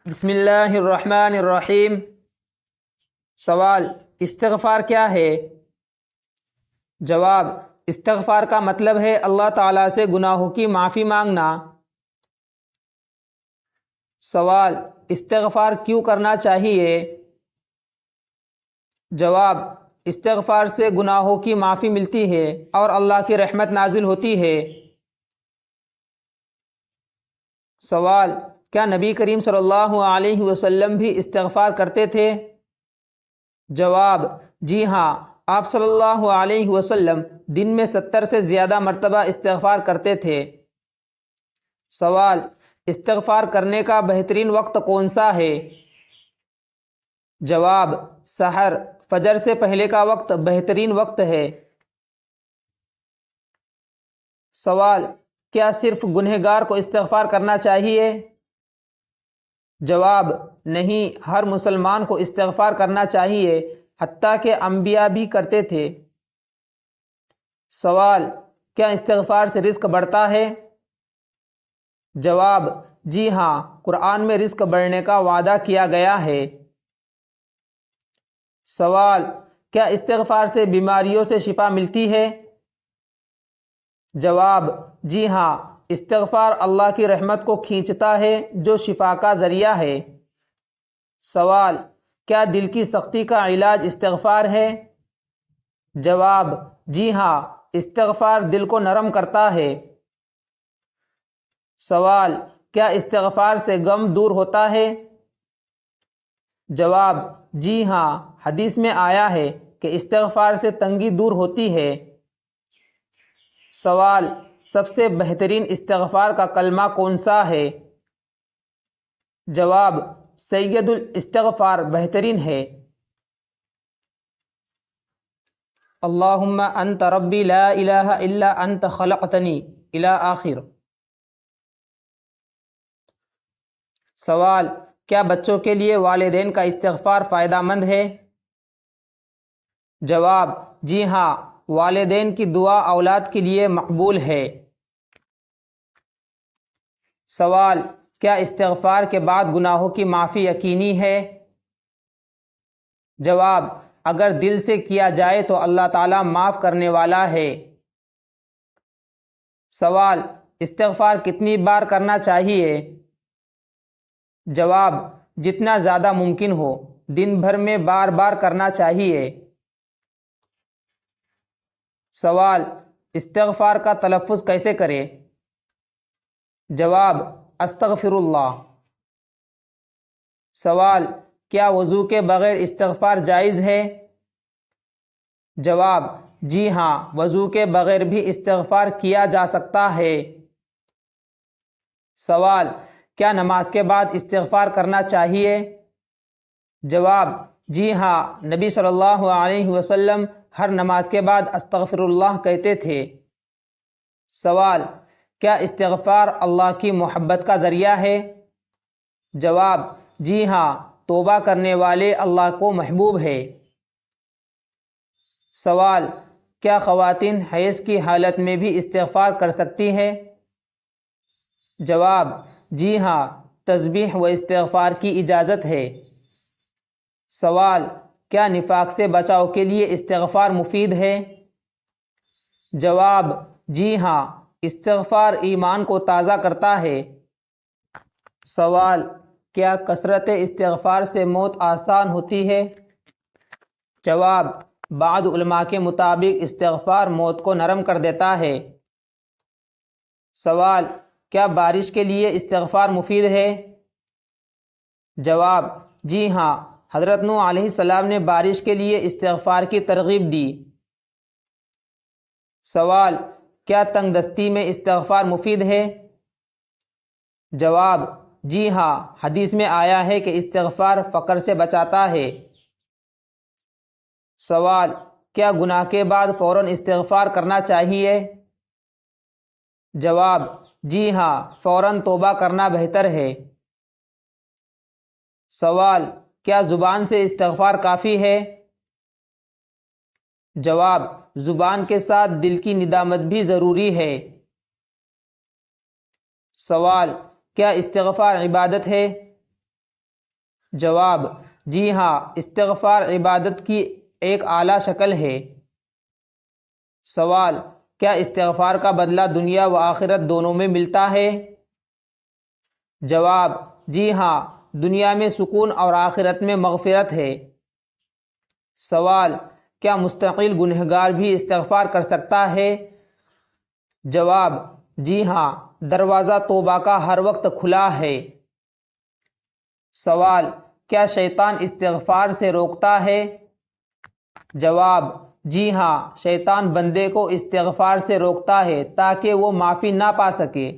بسم اللہ الرحمن الرحیم۔ سوال: استغفار کیا ہے؟ جواب: استغفار کا مطلب ہے اللہ تعالیٰ سے گناہوں کی معافی مانگنا۔ سوال: استغفار کیوں کرنا چاہیے؟ جواب: استغفار سے گناہوں کی معافی ملتی ہے اور اللہ کی رحمت نازل ہوتی ہے۔ سوال: کیا نبی کریم صلی اللہ علیہ وسلم بھی استغفار کرتے تھے؟ جواب: جی ہاں، آپ صلی اللہ علیہ وسلم دن میں 70 سے زیادہ مرتبہ استغفار کرتے تھے۔ سوال: استغفار کرنے کا بہترین وقت کون سا ہے؟ جواب: سحر، فجر سے پہلے کا وقت بہترین وقت ہے۔ سوال: کیا صرف گنہگار کو استغفار کرنا چاہیے؟ جواب: نہیں، ہر مسلمان کو استغفار کرنا چاہیے، حتیٰ کہ انبیاء بھی کرتے تھے۔ سوال: کیا استغفار سے رزق بڑھتا ہے؟ جواب: جی ہاں، قرآن میں رزق بڑھنے کا وعدہ کیا گیا ہے۔ سوال: کیا استغفار سے بیماریوں سے شفا ملتی ہے؟ جواب: جی ہاں، استغفار اللہ کی رحمت کو کھینچتا ہے جو شفا کا ذریعہ ہے۔ سوال: کیا دل کی سختی کا علاج استغفار ہے؟ جواب: جی ہاں، استغفار دل کو نرم کرتا ہے۔ سوال: کیا استغفار سے غم دور ہوتا ہے؟ جواب: جی ہاں، حدیث میں آیا ہے کہ استغفار سے تنگی دور ہوتی ہے۔ سوال: سب سے بہترین استغفار کا کلمہ کون سا ہے؟ جواب: سید الاستغفار بہترین ہے۔ اللہم انت ربی لا الہ الا انت خلقتنی الی آخر۔ سوال: کیا بچوں کے لیے والدین کا استغفار فائدہ مند ہے؟ جواب: جی ہاں، والدین کی دعا اولاد کے لیے مقبول ہے۔ سوال: کیا استغفار کے بعد گناہوں کی معافی یقینی ہے؟ جواب: اگر دل سے کیا جائے تو اللہ تعالیٰ معاف کرنے والا ہے۔ سوال: استغفار کتنی بار کرنا چاہیے؟ جواب: جتنا زیادہ ممکن ہو، دن بھر میں بار بار کرنا چاہیے۔ سوال: استغفار کا تلفظ کیسے کرے؟ جواب: استغفر اللہ۔ سوال: کیا وضو کے بغیر استغفار جائز ہے؟ جواب: جی ہاں، وضو کے بغیر بھی استغفار کیا جا سکتا ہے۔ سوال: کیا نماز کے بعد استغفار کرنا چاہیے؟ جواب: جی ہاں، نبی صلی اللہ علیہ وسلم ہر نماز کے بعد استغفر اللہ کہتے تھے۔ سوال: کیا استغفار اللہ کی محبت کا ذریعہ ہے؟ جواب: جی ہاں، توبہ کرنے والے اللہ کو محبوب ہے۔ سوال: کیا خواتین حیض کی حالت میں بھی استغفار کر سکتی ہیں؟ جواب: جی ہاں، تسبیح و استغفار کی اجازت ہے۔ سوال: کیا نفاق سے بچاؤ کے لیے استغفار مفید ہے؟ جواب: جی ہاں، استغفار ایمان کو تازہ کرتا ہے۔ سوال: کیا کثرت استغفار سے موت آسان ہوتی ہے؟ جواب: بعض علماء کے مطابق استغفار موت کو نرم کر دیتا ہے۔ سوال: کیا بارش کے لیے استغفار مفید ہے؟ جواب: جی ہاں، حضرت نوح علیہ السلام نے بارش کے لیے استغفار کی ترغیب دی۔ سوال: کیا تنگ دستی میں استغفار مفید ہے؟ جواب: جی ہاں، حدیث میں آیا ہے کہ استغفار فقر سے بچاتا ہے۔ سوال: کیا گناہ کے بعد فوراً استغفار کرنا چاہیے؟ جواب: جی ہاں، فوراً توبہ کرنا بہتر ہے۔ سوال: کیا زبان سے استغفار کافی ہے؟ جواب: زبان کے ساتھ دل کی ندامت بھی ضروری ہے۔ سوال: کیا استغفار عبادت ہے؟ جواب: جی ہاں، استغفار عبادت کی ایک اعلیٰ شکل ہے۔ سوال: کیا استغفار کا بدلہ دنیا و آخرت دونوں میں ملتا ہے؟ جواب: جی ہاں، دنیا میں سکون اور آخرت میں مغفرت ہے۔ سوال: کیا مستقل گنہگار بھی استغفار کر سکتا ہے؟ جواب: جی ہاں، دروازہ توبہ کا ہر وقت کھلا ہے۔ سوال: کیا شیطان استغفار سے روکتا ہے؟ جواب: جی ہاں، شیطان بندے کو استغفار سے روکتا ہے تاکہ وہ معافی نہ پا سکے۔